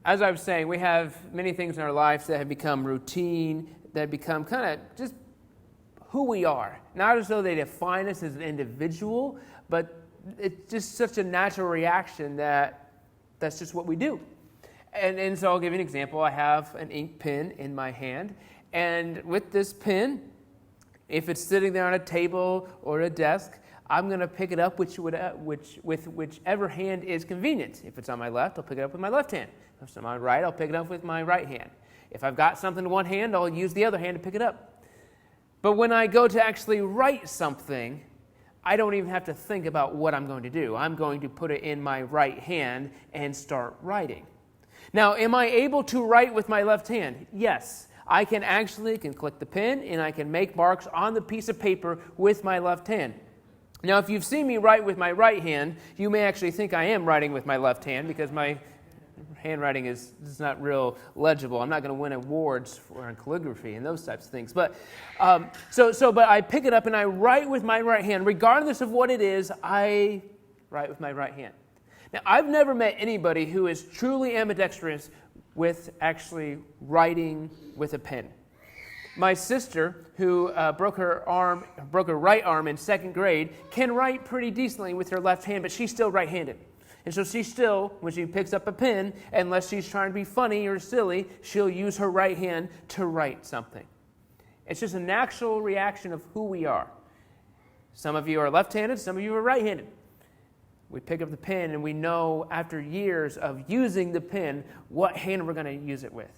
as I was saying, we have many things in our lives that have become routine, that have become kind of just who we are. Not as though they define us as an individual, but it's just such a natural reaction that's just what we do. And so I'll give you an example. I have an ink pen in my hand, and with this pen, if it's sitting there on a table or a desk, I'm going to pick it up with whichever hand is convenient. If it's on my left, I'll pick it up with my left hand. If it's on my right, I'll pick it up with my right hand. If I've got something in one hand, I'll use the other hand to pick it up. But when I go to actually write something, I don't even have to think about what I'm going to do. I'm going to put it in my right hand and start writing. Now, am I able to write with my left hand? Yes. I can click the pen and I can make marks on the piece of paper with my left hand. Now, if you've seen me write with my right hand, you may actually think I am writing with my left hand because my handwriting is not real legible. I'm not going to win awards for calligraphy and those types of things. But but I pick it up and I write with my right hand. Regardless of what it is, I write with my right hand. Now, I've never met anybody who is truly ambidextrous with actually writing with a pen. My sister, who broke her right arm in second grade, can write pretty decently with her left hand, but she's still right-handed. And so she still, when she picks up a pen, unless she's trying to be funny or silly, she'll use her right hand to write something. It's just a natural reaction of who we are. Some of you are left-handed, some of you are right-handed. We pick up the pen and we know after years of using the pen what hand we're going to use it with.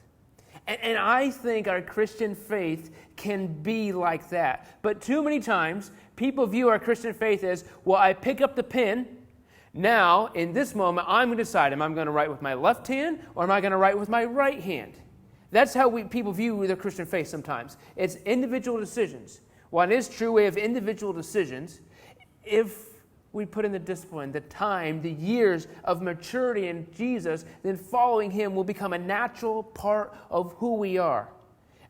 And I think our Christian faith can be like that. But too many times, people view our Christian faith as, well, I pick up the pen. Now, in this moment, I'm going to decide, am I going to write with my left hand or am I going to write with my right hand? That's how people view their Christian faith sometimes. It's individual decisions. While it is true we have individual decisions, if we put in the discipline, the time, the years of maturity in Jesus, then following Him will become a natural part of who we are.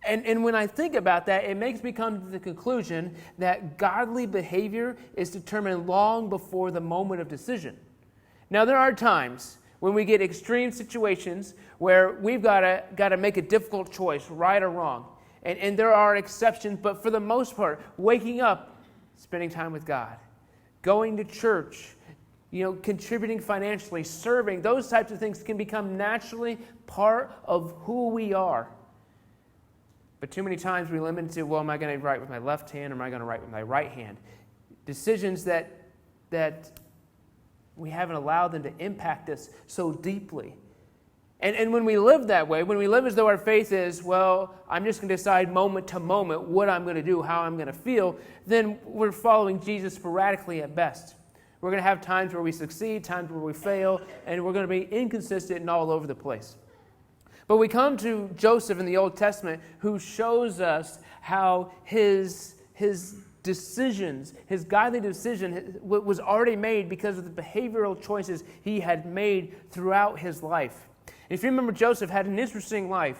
And when I think about that, it makes me come to the conclusion that godly behavior is determined long before the moment of decision. Now, there are times when we get extreme situations where we've got to make a difficult choice, right or wrong. And there are exceptions, but for the most part, waking up, spending time with God, going to church, contributing financially, serving, those types of things can become naturally part of who we are. But too many times we limit it to, well, am I going to write with my left hand or am I going to write with my right hand? Decisions that we haven't allowed them to impact us so deeply. And when we live that way, when we live as though our faith is, well, I'm just going to decide moment to moment what I'm going to do, how I'm going to feel, then we're following Jesus sporadically at best. We're going to have times where we succeed, times where we fail, and we're going to be inconsistent and all over the place. But we come to Joseph in the Old Testament, who shows us how his decisions, his godly decision was already made because of the behavioral choices he had made throughout his life. If you remember, Joseph had an interesting life,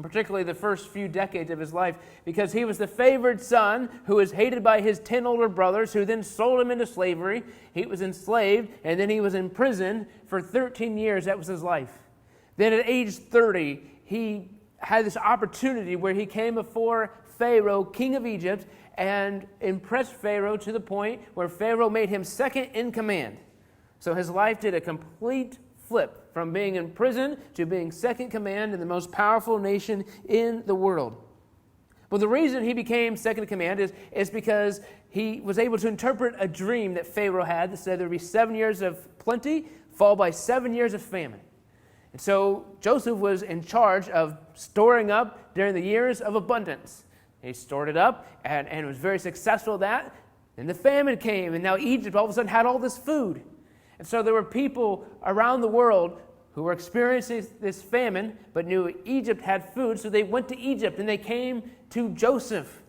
particularly the first few decades of his life, because he was the favored son who was hated by his 10 older brothers, who then sold him into slavery. He was enslaved, and then he was imprisoned for 13 years. That was his life. Then at age 30, he had this opportunity where he came before Pharaoh, king of Egypt, and impressed Pharaoh to the point where Pharaoh made him second in command. So his life did a complete flip from being in prison to being second command in the most powerful nation in the world. But the reason he became second in command is because he was able to interpret a dream that Pharaoh had that said there would be 7 years of plenty, followed by 7 years of famine. And so Joseph was in charge of storing up during the years of abundance. He stored it up and was very successful at that. Then the famine came, and now Egypt all of a sudden had all this food. And so there were people around the world who were experiencing this famine, but knew Egypt had food, so they went to Egypt, and they came to Joseph.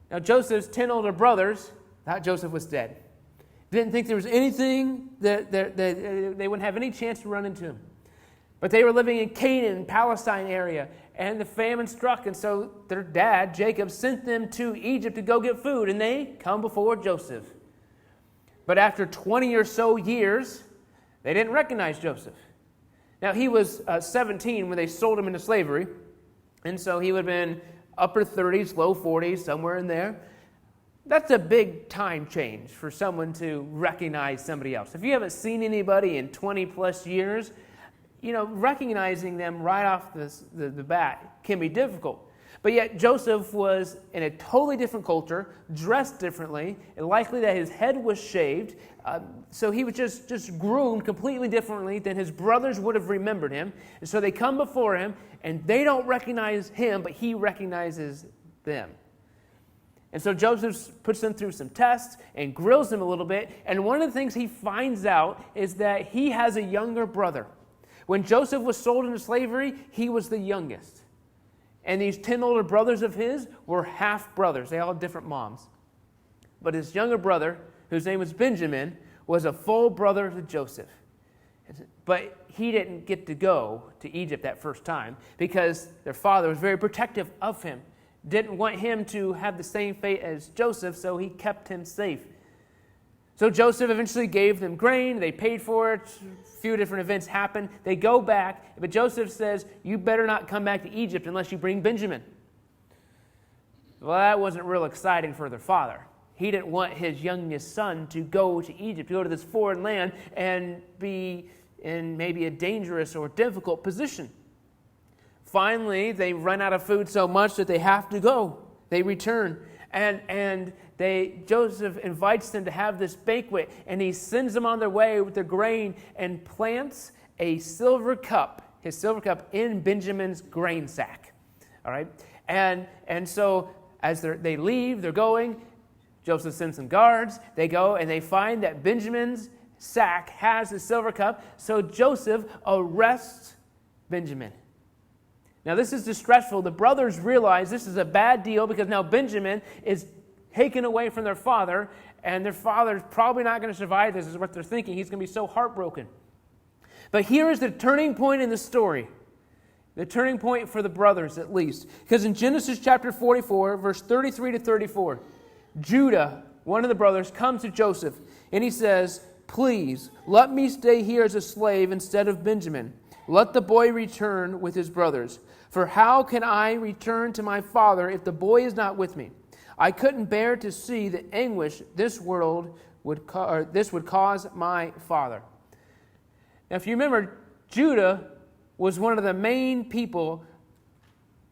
Now Joseph's 10 older brothers thought Joseph was dead. Didn't think there was anything that they wouldn't have any chance to run into him. But they were living in Canaan, Palestine area, and the famine struck, and so their dad, Jacob, sent them to Egypt to go get food, and they come before Joseph. But after 20 or so years, they didn't recognize Joseph. Now, he was 17 when they sold him into slavery, and so he would have been upper 30s, low 40s, somewhere in there. That's a big time change for someone to recognize somebody else. If you haven't seen anybody in 20 plus years, recognizing them right off the bat can be difficult. But yet Joseph was in a totally different culture, dressed differently, and likely that his head was shaved. So he was just groomed completely differently than his brothers would have remembered him. And so they come before him, and they don't recognize him, but he recognizes them. And so Joseph puts them through some tests and grills them a little bit. And one of the things he finds out is that he has a younger brother. When Joseph was sold into slavery, he was the youngest. And these 10 older brothers of his were half-brothers. They all had different moms. But his younger brother, whose name was Benjamin, was a full brother to Joseph. But he didn't get to go to Egypt that first time because their father was very protective of him. Didn't want him to have the same fate as Joseph, so he kept him safe. So Joseph eventually gave them grain. They paid for it. A few different events happened. They go back, but Joseph says, you better not come back to Egypt unless you bring Benjamin. Well, that wasn't real exciting for their father. He didn't want his youngest son to go to Egypt, to go to this foreign land and be in maybe a dangerous or difficult position. Finally, they run out of food so much that they have to go. They return. And Joseph invites them to have this banquet, and he sends them on their way with the grain and plants his silver cup in Benjamin's grain sack. All right? And so as they leave, they're going, Joseph sends some guards. They go and they find that Benjamin's sack has the silver cup, so Joseph arrests Benjamin. Now, this is distressful. The brothers realize this is a bad deal because now Benjamin is taken away from their father, and their father's probably not going to survive this, is what they're thinking. He's going to be so heartbroken. But here is the turning point in the story. The turning point for the brothers, at least. Because in Genesis chapter 44, verse 33 to 34, Judah, one of the brothers, comes to Joseph, and he says, please, let me stay here as a slave instead of Benjamin. Let the boy return with his brothers. For how can I return to my father if the boy is not with me? I couldn't bear to see the anguish this would cause my father. Now, if you remember, Judah was one of the main people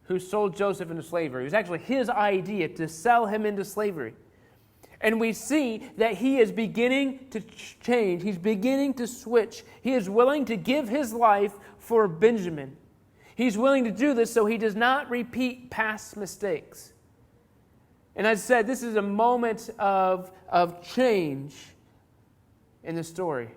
who sold Joseph into slavery. It was actually his idea to sell him into slavery. And we see that he is beginning to change. He's beginning to switch. He is willing to give his life for Benjamin. He's willing to do this so he does not repeat past mistakes. And as I said, this is a moment of change in the story.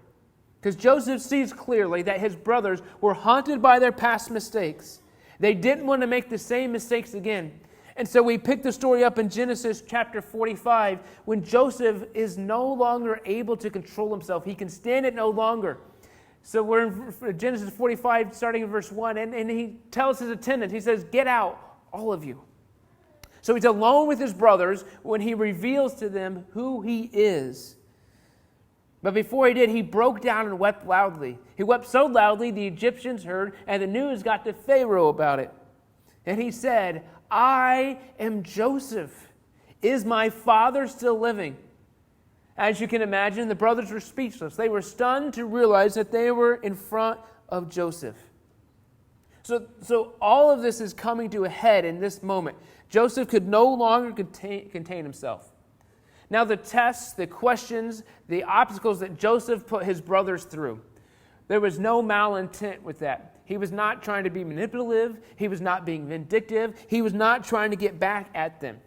Because Joseph sees clearly that his brothers were haunted by their past mistakes. They didn't want to make the same mistakes again. And so we pick the story up in Genesis chapter 45 when Joseph is no longer able to control himself. He can stand it no longer. So we're in Genesis 45, starting in verse 1, and he tells his attendants, he says, get out, all of you. So he's alone with his brothers when he reveals to them who he is. But before he did, he broke down and wept loudly. He wept so loudly the Egyptians heard, and the news got to Pharaoh about it. And he said, I am Joseph. Is my father still living? As you can imagine, the brothers were speechless. They were stunned to realize that they were in front of Joseph. So all of this is coming to a head in this moment. Joseph could no longer contain himself. Now the tests, the questions, the obstacles that Joseph put his brothers through, there was no malintent with that. He was not trying to be manipulative. He was not being vindictive. He was not trying to get back at them.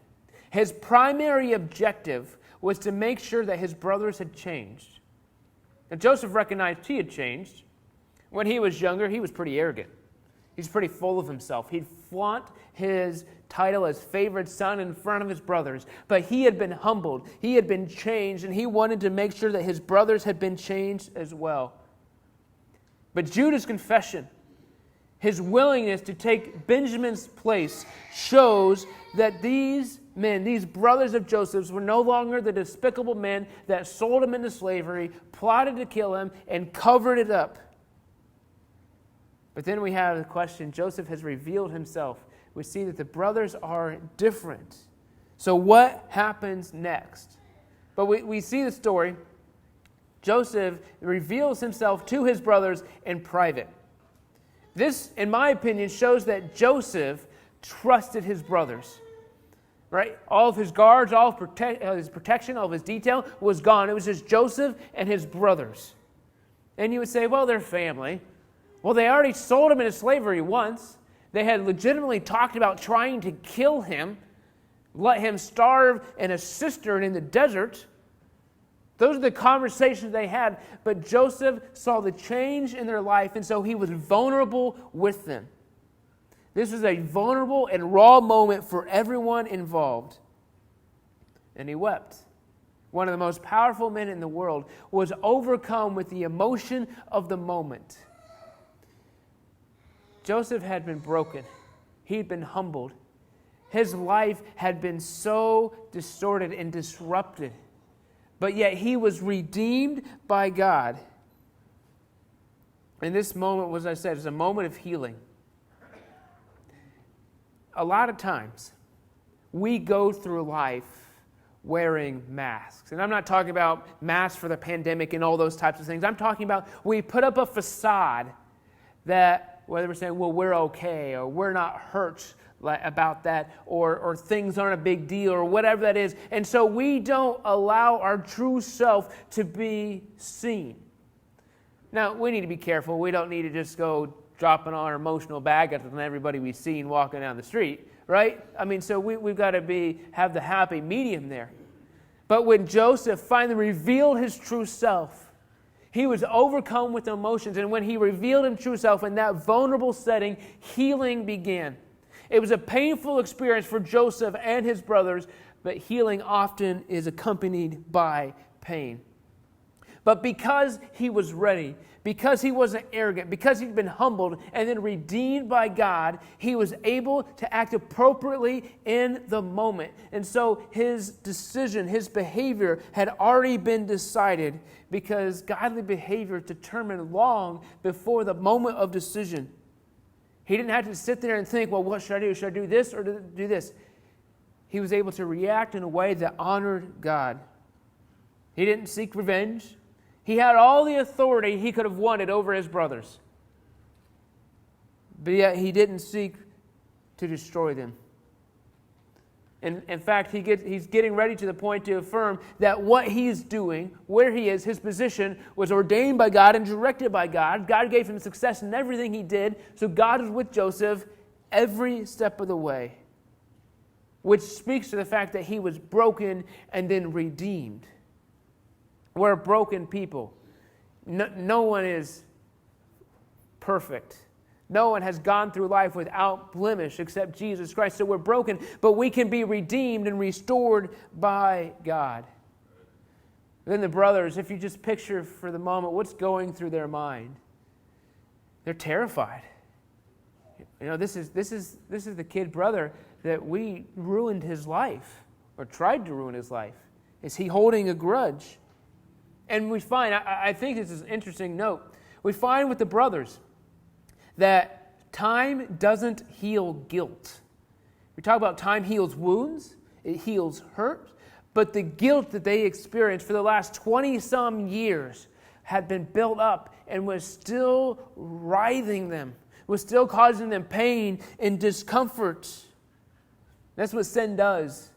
His primary objective was to make sure that his brothers had changed. And Joseph recognized he had changed. When he was younger, he was pretty arrogant. He's pretty full of himself. He'd flaunt his title as favored son in front of his brothers. But he had been humbled. He had been changed, and he wanted to make sure that his brothers had been changed as well. But Judah's confession, his willingness to take Benjamin's place, shows that these men, these brothers of Joseph's, were no longer the despicable men that sold him into slavery, plotted to kill him, and covered it up. But then we have the question, Joseph has revealed himself. We see that the brothers are different. So what happens next? But we see the story. Joseph reveals himself to his brothers in private. This, in my opinion, shows that Joseph trusted his brothers. Right? All of his guards, all of his protection, all of his detail was gone. It was just Joseph and his brothers. And you would say, well, they're family. Well, they already sold him into slavery once. They had legitimately talked about trying to kill him, let him starve in a cistern in the desert. Those are the conversations they had. But Joseph saw the change in their life, and so he was vulnerable with them. This was a vulnerable and raw moment for everyone involved. And he wept. One of the most powerful men in the world was overcome with the emotion of the moment. Joseph had been broken. He'd been humbled. His life had been so distorted and disrupted. But yet he was redeemed by God. And this moment, as I said, is a moment of healing. A lot of times, we go through life wearing masks. And I'm not talking about masks for the pandemic and all those types of things. I'm talking about we put up a facade that, whether we're saying, well, we're okay, or we're not hurt about that, or things aren't a big deal, or whatever that is. And so we don't allow our true self to be seen. Now, we need to be careful. We don't need to just go dropping our emotional bag on everybody we see walking down the street, right? I mean, so we've got to have the happy medium there. But when Joseph finally revealed his true self, he was overcome with emotions. And when he revealed his true self in that vulnerable setting, healing began. It was a painful experience for Joseph and his brothers, but healing often is accompanied by pain. But because he was ready, because he wasn't arrogant, because he'd been humbled and then redeemed by God, he was able to act appropriately in the moment. And so his decision, his behavior had already been decided because godly behavior is determined long before the moment of decision. He didn't have to sit there and think, well, what should I do? Should I do this or do this? He was able to react in a way that honored God. He didn't seek revenge. He had all the authority he could have wanted over his brothers. But yet he didn't seek to destroy them. And in fact, he's getting ready to the point to affirm that what he's doing, where he is, his position, was ordained by God and directed by God. God gave him success in everything he did. So God was with Joseph every step of the way. Which speaks to the fact that he was broken and then redeemed. We're a broken people. No one is perfect. No one has gone through life without blemish except Jesus Christ. So we're broken, but we can be redeemed and restored by God. Then the brothers, if you just picture for the moment what's going through their mind, they're terrified. You know, this is the kid brother that we ruined his life, or tried to ruin his life. Is he holding a grudge? And we find, I think this is an interesting note, we find with the brothers that time doesn't heal guilt. We talk about time heals wounds, it heals hurt, but the guilt that they experienced for the last 20-some years had been built up and was still writhing them, was still causing them pain and discomfort. That's what sin does.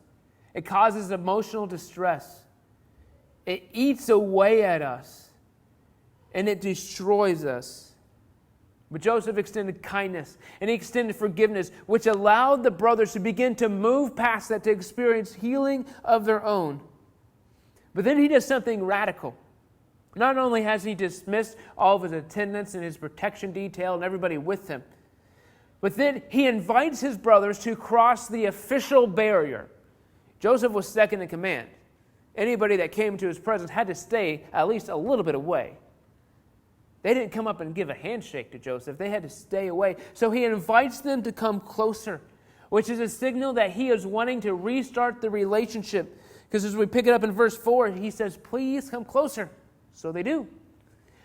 It causes emotional distress. It eats away at us, and it destroys us. But Joseph extended kindness, and he extended forgiveness, which allowed the brothers to begin to move past that, to experience healing of their own. But then he does something radical. Not only has he dismissed all of his attendants and his protection detail and everybody with him, but then he invites his brothers to cross the official barrier. Joseph was second in command. Anybody that came to his presence had to stay at least a little bit away. They didn't come up and give a handshake to Joseph. They had to stay away. So he invites them to come closer, which is a signal that he is wanting to restart the relationship. Because as we pick it up in verse 4, he says, please come closer. So they do.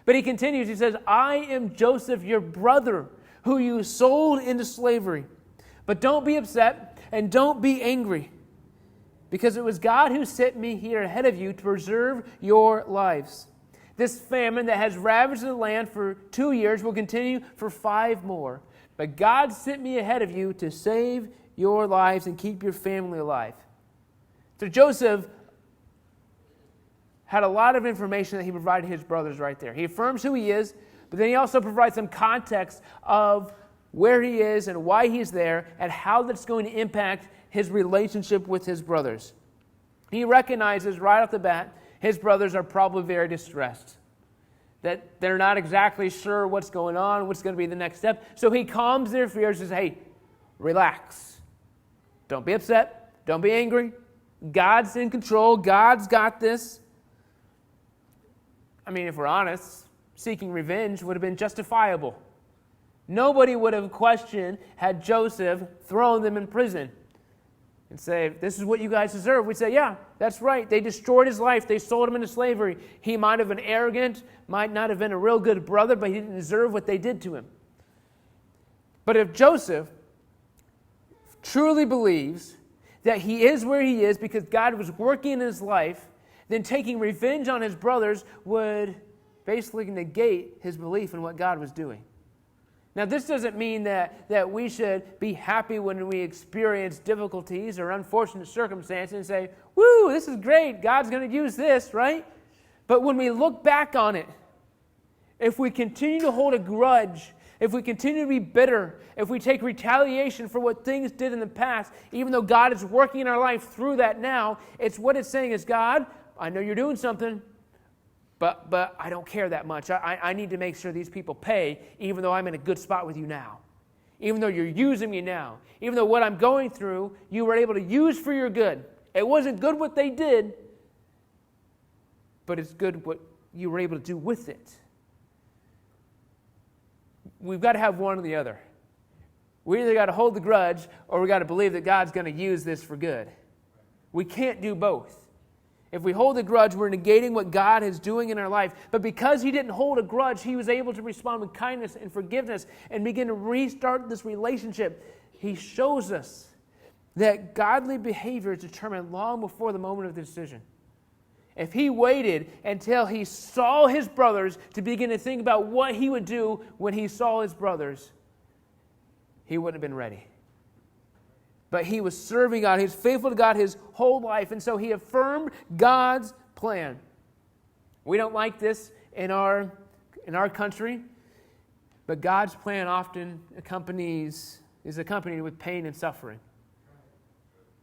But he continues, he says, I am Joseph, your brother, who you sold into slavery. But don't be upset and don't be angry, because it was God who sent me here ahead of you to preserve your lives. This famine that has ravaged the land for 2 years will continue for 5 more. But God sent me ahead of you to save your lives and keep your family alive. So Joseph had a lot of information that he provided his brothers right there. He affirms who he is, but then he also provides some context of where he is and why he's there and how that's going to impact his relationship with his brothers. He recognizes right off the bat his brothers are probably very distressed, that they're not exactly sure what's going on, what's going to be the next step. So he calms their fears and says, hey, relax. Don't be upset. Don't be angry. God's in control. God's got this. I mean, if we're honest, seeking revenge would have been justifiable. Nobody would have questioned had Joseph thrown them in prison and say, this is what you guys deserve. We'd say, yeah, that's right. They destroyed his life. They sold him into slavery. He might have been arrogant, might not have been a real good brother, but he didn't deserve what they did to him. But if Joseph truly believes that he is where he is because God was working in his life, then taking revenge on his brothers would basically negate his belief in what God was doing. Now, this doesn't mean that we should be happy when we experience difficulties or unfortunate circumstances and say, woo, this is great, God's going to use this, right? But when we look back on it, if we continue to hold a grudge, if we continue to be bitter, if we take retaliation for what things did in the past, even though God is working in our life through that now, it's what it's saying is, God, I know you're doing something, but I don't care that much. I need to make sure these people pay, even though I'm in a good spot with you now. Even though you're using me now. Even though what I'm going through, you were able to use for your good. It wasn't good what they did, but it's good what you were able to do with it. We've got to have one or the other. We either got to hold the grudge or we got to believe that God's going to use this for good. We can't do both. If we hold a grudge, we're negating what God is doing in our life. But because he didn't hold a grudge, he was able to respond with kindness and forgiveness and begin to restart this relationship. He shows us that godly behavior is determined long before the moment of the decision. If he waited until he saw his brothers to begin to think about what he would do when he saw his brothers, he wouldn't have been ready. But he was serving God. He was faithful to God his whole life. And so he affirmed God's plan. We don't like this in our country, but God's plan often is accompanied with pain and suffering.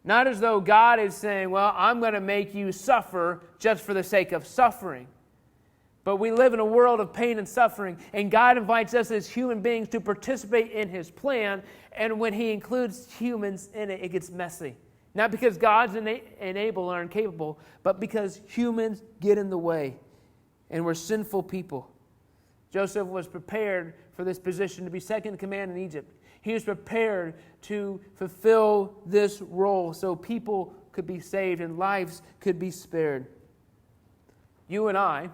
Not as though God is saying, well, I'm going to make you suffer just for the sake of suffering. But we live in a world of pain and suffering, and God invites us as human beings to participate in his plan, and when he includes humans in it, it gets messy. Not because God's unable or incapable, but because humans get in the way, and we're sinful people. Joseph was prepared for this position to be second in command in Egypt. He was prepared to fulfill this role so people could be saved and lives could be spared. You and I,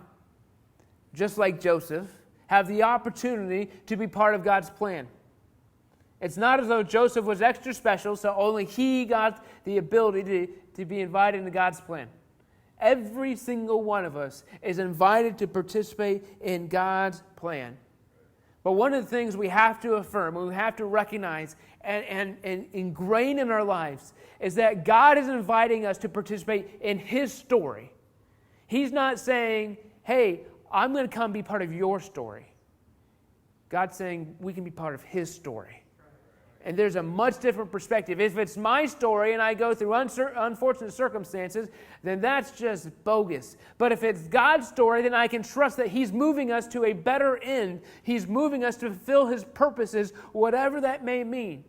just like Joseph, have the opportunity to be part of God's plan. It's not as though Joseph was extra special, so only he got the ability to be invited into God's plan. Every single one of us is invited to participate in God's plan. But one of the things we have to affirm, and we have to recognize and ingrain in our lives is that God is inviting us to participate in his story. He's not saying, hey, I'm going to come be part of your story. God's saying we can be part of his story. And there's a much different perspective. If it's my story and I go through unfortunate circumstances, then that's just bogus. But if it's God's story, then I can trust that he's moving us to a better end. He's moving us to fulfill his purposes, whatever that may mean.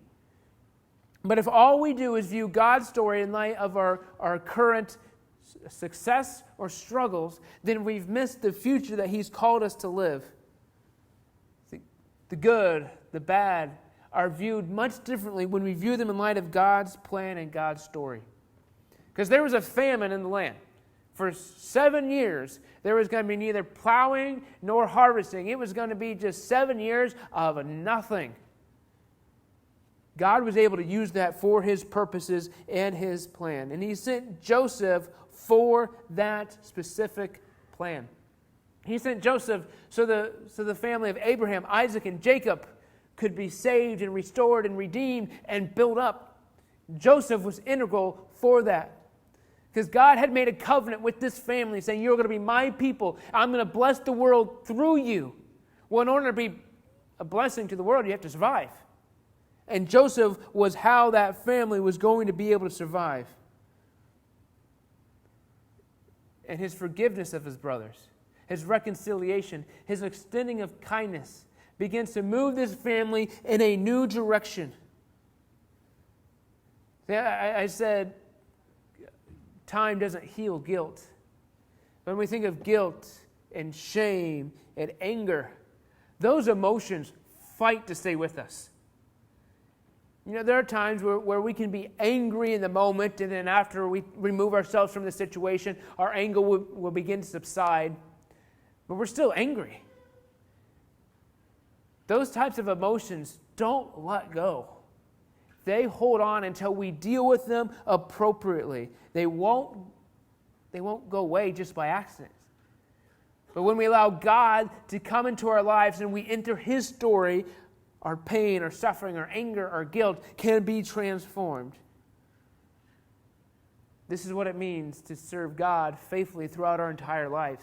But if all we do is view God's story in light of our current success or struggles, then we've missed the future that he's called us to live. The good, the bad, are viewed much differently when we view them in light of God's plan and God's story. Because there was a famine in the land. For 7 years, there was going to be neither plowing nor harvesting. It was going to be just 7 years of nothing. God was able to use that for his purposes and his plan. And he sent Joseph for that specific plan. He sent Joseph so the family of Abraham, Isaac, and Jacob could be saved and restored and redeemed and built up. Joseph was integral for that. Because God had made a covenant with this family saying, you're going to be my people. I'm going to bless the world through you. Well, in order to be a blessing to the world, you have to survive. And Joseph was how that family was going to be able to survive. And his forgiveness of his brothers, his reconciliation, his extending of kindness begins to move this family in a new direction. I said, time doesn't heal guilt. When we think of guilt and shame and anger, those emotions fight to stay with us. You know, there are times where we can be angry in the moment, and then after we remove ourselves from the situation, our anger will begin to subside. But we're still angry. Those types of emotions don't let go. They hold on until we deal with them appropriately. They won't go away just by accident. But when we allow God to come into our lives and we enter his story, our pain, our suffering, our anger, our guilt can be transformed. This is what it means to serve God faithfully throughout our entire lives.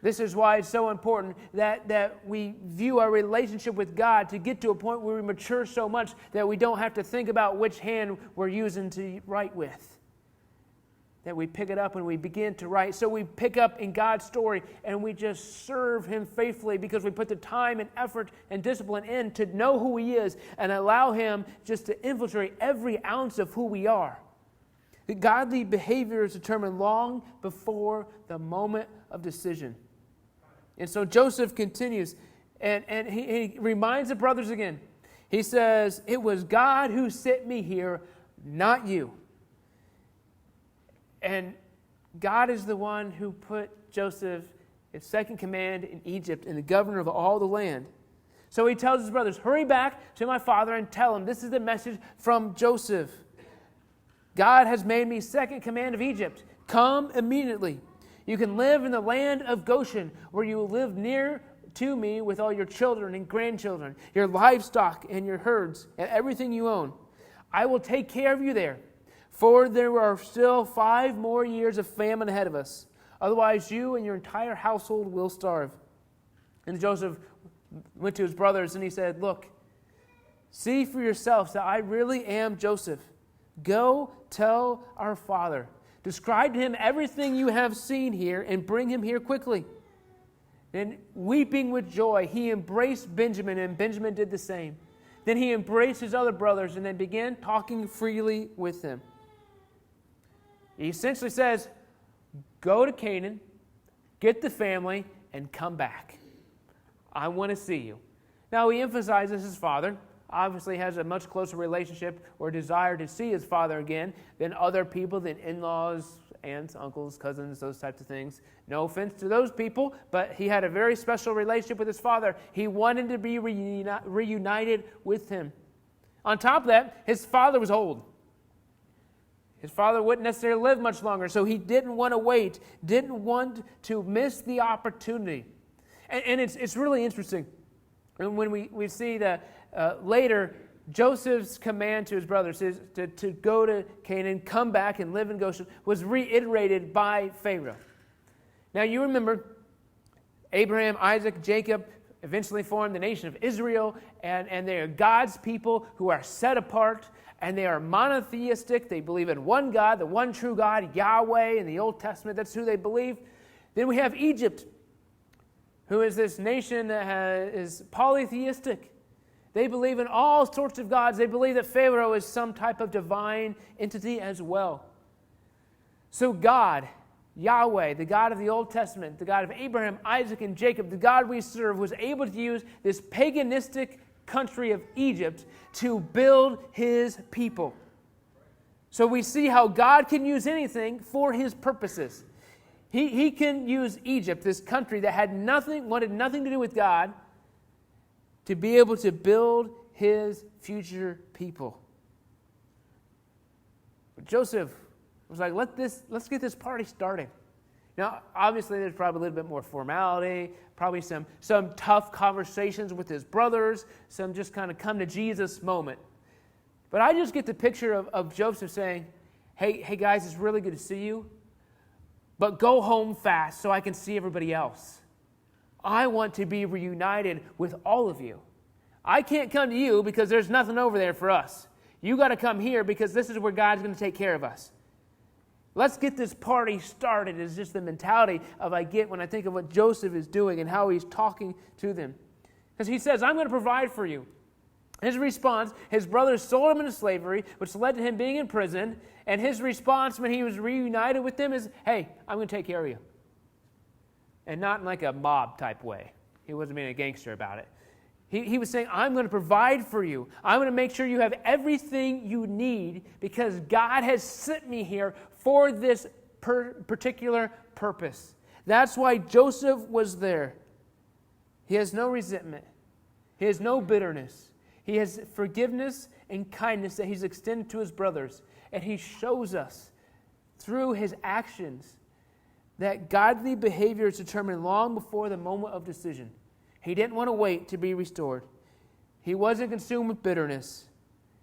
This is why it's so important that we view our relationship with God to get to a point where we mature so much that we don't have to think about which hand we're using to write with. That we pick it up and we begin to write. So we pick up in God's story and we just serve him faithfully because we put the time and effort and discipline in to know who he is and allow him just to infiltrate every ounce of who we are. The godly behavior is determined long before the moment of decision. And so Joseph continues, and he reminds the brothers again. He says, it was God who sent me here, not you. And God is the one who put Joseph in second command in Egypt and the governor of all the land. So he tells his brothers, hurry back to my father and tell him, this is the message from Joseph. God has made me second command of Egypt. Come immediately. You can live in the land of Goshen, where you will live near to me with all your children and grandchildren, your livestock and your herds, and everything you own. I will take care of you there, for there are still 5 more years of famine ahead of us. Otherwise, you and your entire household will starve. And Joseph went to his brothers and he said, look, see for yourselves that I really am Joseph. Go tell our father. Describe to him everything you have seen here and bring him here quickly. Then, weeping with joy, he embraced Benjamin, and Benjamin did the same. Then he embraced his other brothers and then began talking freely with them. He essentially says, go to Canaan, get the family, and come back. I want to see you. Now, he emphasizes his father. Obviously has a much closer relationship or desire to see his father again than other people, than in-laws, aunts, uncles, cousins, those types of things. No offense to those people, but he had a very special relationship with his father. He wanted to be reunited with him. On top of that, his father was old. His father wouldn't necessarily live much longer, so he didn't want to wait, didn't want to miss the opportunity. And it's really interesting. And when we see that later, Joseph's command to his brothers is to go to Canaan, come back and live in Goshen, was reiterated by Pharaoh. Now you remember, Abraham, Isaac, Jacob eventually formed the nation of Israel, and they are God's people who are set apart, and they are monotheistic. They believe in one God, the one true God, Yahweh, in the Old Testament. That's who they believe. Then we have Egypt, who is this nation that is polytheistic. They believe in all sorts of gods. They believe that Pharaoh is some type of divine entity as well. So God, Yahweh, the God of the Old Testament, the God of Abraham, Isaac, and Jacob, the God we serve, was able to use this paganistic country of Egypt to build his people. So we see how God can use anything for his purposes. He can use Egypt, this country that wanted nothing to do with God, to be able to build his future people. But Joseph was like, let's get this party started. Now, obviously, there's probably a little bit more formality, probably some tough conversations with his brothers, some just kind of come to Jesus moment. But I just get the picture of Joseph saying, hey guys, it's really good to see you, but go home fast so I can see everybody else. I want to be reunited with all of you. I can't come to you because there's nothing over there for us. You got to come here because this is where God's going to take care of us. Let's get this party started is just the mentality I get when I think of what Joseph is doing and how he's talking to them. Because he says, I'm going to provide for you. His response, his brothers sold him into slavery, which led to him being in prison. And his response when he was reunited with them is, hey, I'm going to take care of you. And not in like a mob type way. He wasn't being a gangster about it. He was saying, I'm going to provide for you. I'm going to make sure you have everything you need because God has sent me here for this particular purpose. That's why Joseph was there. He has no resentment. He has no bitterness. He has forgiveness and kindness that he's extended to his brothers. And he shows us through his actions that godly behavior is determined long before the moment of decision. He didn't want to wait to be restored. He wasn't consumed with bitterness.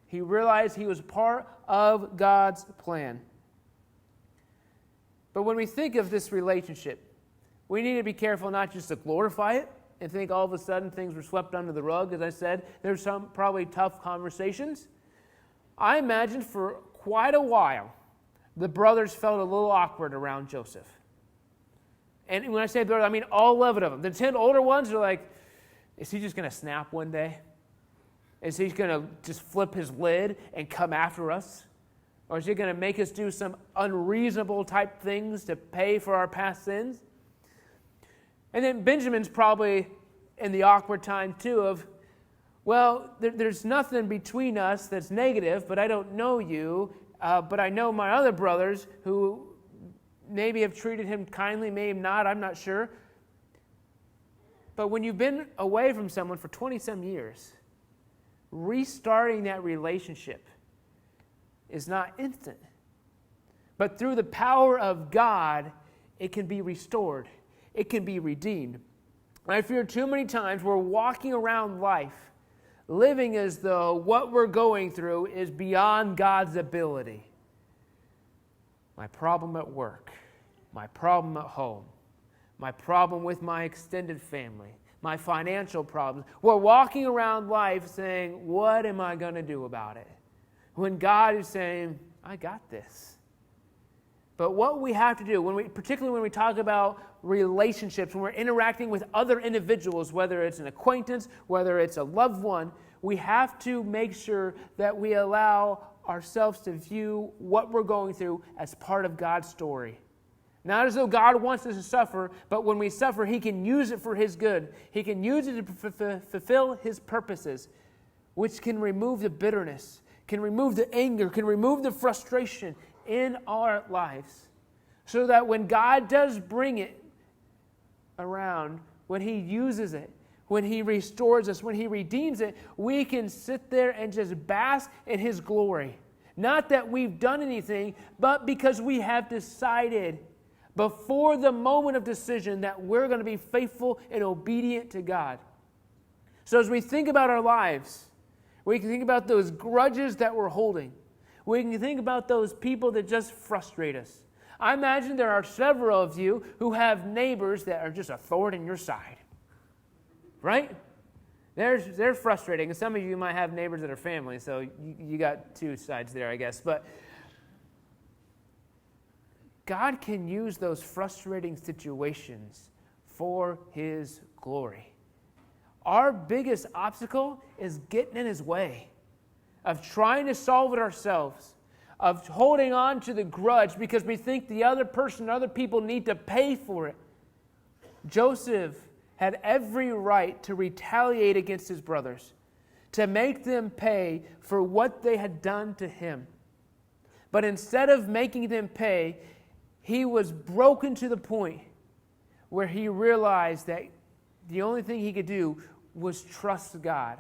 He realized he was part of God's plan. But when we think of this relationship, we need to be careful not just to glorify it and think all of a sudden things were swept under the rug. As I said, there's some probably tough conversations. I imagine for quite a while, the brothers felt a little awkward around Joseph. And when I say brothers, I mean all 11 of them. The 10 older ones are like, is he just going to snap one day? Is he going to just flip his lid and come after us? Or is he going to make us do some unreasonable type things to pay for our past sins? And then Benjamin's probably in the awkward time too of, well, there's nothing between us that's negative, but I don't know you, but I know my other brothers who maybe have treated him kindly, maybe not, I'm not sure. But when you've been away from someone for 20-some years, restarting that relationship is not instant. But through the power of God, it can be restored. It can be redeemed. I fear too many times we're walking around life living as though what we're going through is beyond God's ability. My problem at work, my problem at home, my problem with my extended family, my financial problems. We're walking around life saying, what am I going to do about it? When God is saying, I got this. But what we have to do, particularly when we talk about relationships, when we're interacting with other individuals, whether it's an acquaintance, whether it's a loved one, we have to make sure that we allow ourselves to view what we're going through as part of God's story. Not as though God wants us to suffer, but when we suffer, He can use it for His good. He can use it to fulfill His purposes, which can remove the bitterness, can remove the anger, can remove the frustration in our lives. So that when God does bring it around, when He uses it, when He restores us, when He redeems it, we can sit there and just bask in His glory. Not that we've done anything, but because we have decided before the moment of decision that we're going to be faithful and obedient to God. So as we think about our lives, we can think about those grudges that we're holding. We can think about those people that just frustrate us. I imagine there are several of you who have neighbors that are just a thorn in your side. Right? They're frustrating. And some of you might have neighbors that are family, so you got two sides there, I guess. But God can use those frustrating situations for His glory. Our biggest obstacle is getting in His way, of trying to solve it ourselves, of holding on to the grudge because we think the other person, other people need to pay for it. Joseph had every right to retaliate against his brothers, to make them pay for what they had done to him. But instead of making them pay, he was broken to the point where he realized that the only thing he could do was trust God.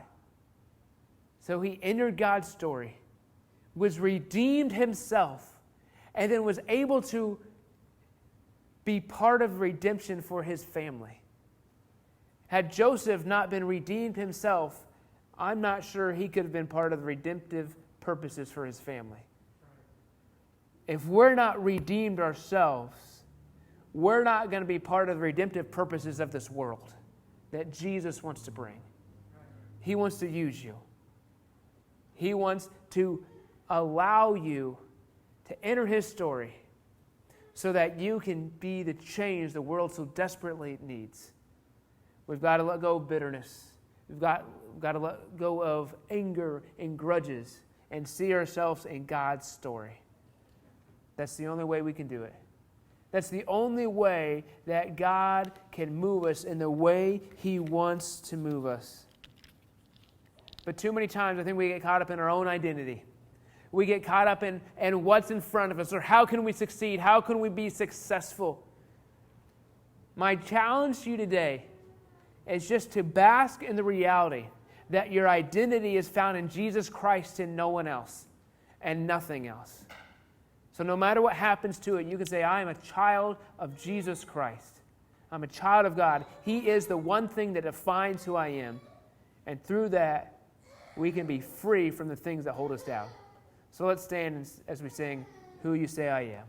So he entered God's story, was redeemed himself, and then was able to be part of redemption for his family. Had Joseph not been redeemed himself, I'm not sure he could have been part of the redemptive purposes for his family. If we're not redeemed ourselves, we're not going to be part of the redemptive purposes of this world that Jesus wants to bring. He wants to use you. He wants to allow you to enter his story so that you can be the change the world so desperately needs. We've got to let go of bitterness. We've got to let go of anger and grudges and see ourselves in God's story. That's the only way we can do it. That's the only way that God can move us in the way he wants to move us. But too many times I think we get caught up in our own identity. We get caught up in what's in front of us, or how can we succeed? How can we be successful? My challenge to you today is just to bask in the reality that your identity is found in Jesus Christ and no one else, and nothing else. So no matter what happens to it, you can say, I am a child of Jesus Christ. I'm a child of God. He is the one thing that defines who I am. And through that, we can be free from the things that hold us down. So let's stand as we sing, Who You Say I Am.